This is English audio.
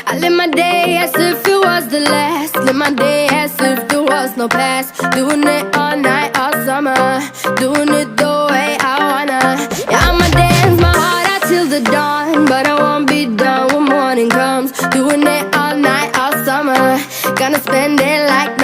I live my day as if it was the last. Live my day as if there was no past. Doing it all night, all summer. Doing it the way I wanna. Yeah, I'ma dance my heart out till the dawn, but I won't be done when morning comes. Doing it all night, all summer. Gonna spend it like